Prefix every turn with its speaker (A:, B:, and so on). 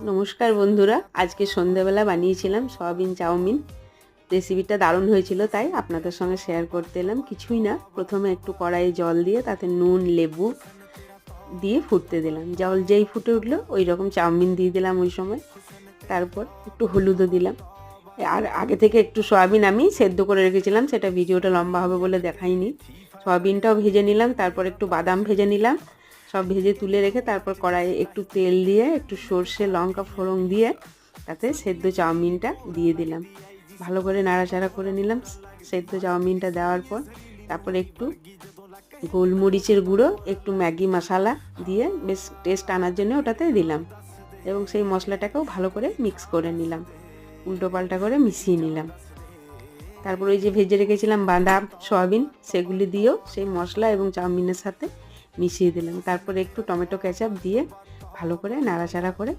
A: নমস্কার বন্ধুরা, আজকে সন্ধ্যাবেলা বানিয়েছিলাম সয়াবিন চাউমিন। রেসিপিটা দারুণ হয়েছিল, তাই আপনাদের সঙ্গে শেয়ার করতে এলাম। কিছুই না, প্রথমে একটু কড়াইয়ে জল দিয়ে তাতে নুন লেবু দিয়ে ফুটতে দিলাম। জল যেই ফুটে উঠলো ওই রকম চাউমিন দিয়ে দিলাম ওই সময়। তারপর একটু হলুদও দিলাম। আর আগে থেকে একটু সয়াবিন আমি সেদ্ধ করে রেখেছিলাম, সেটা ভিডিওটা লম্বা হবে বলে দেখাইনি। সয়াবিনটাও ভেজে নিলাম, তারপর একটু বাদাম ভেজে নিলাম। সব ভেজে তুলে রেখে তারপর কড়াইয়ে একটু তেল দিয়ে একটু সর্ষে লঙ্কা ফোড়ন দিয়ে তাতে সেদ্ধ চাউমিনটা দিয়ে দিলাম। ভালো করে নাড়াচাড়া করে নিলাম সেদ্ধ চাউমিনটা দেওয়ার পর। তারপর একটু গোলমরিচের গুঁড়ো, একটু ম্যাগি মশলা দিয়ে বেশ টেস্ট আনার জন্য ওটাতে দিলাম, এবং সেই মশলাটাকেও ভালো করে মিক্স করে নিলাম, উল্টো পাল্টা করে মিশিয়ে নিলাম। তারপর ওই যে ভেজে রেখেছিলাম বাদাম সয়াবিন, সেগুলি দিয়েও সেই মশলা এবং চাউমিনের সাথে মিশিয়ে দিলাম। তারপরে একটু টমেটো কেচাপ দিয়ে ভালো করে নাড়াচাড়া করে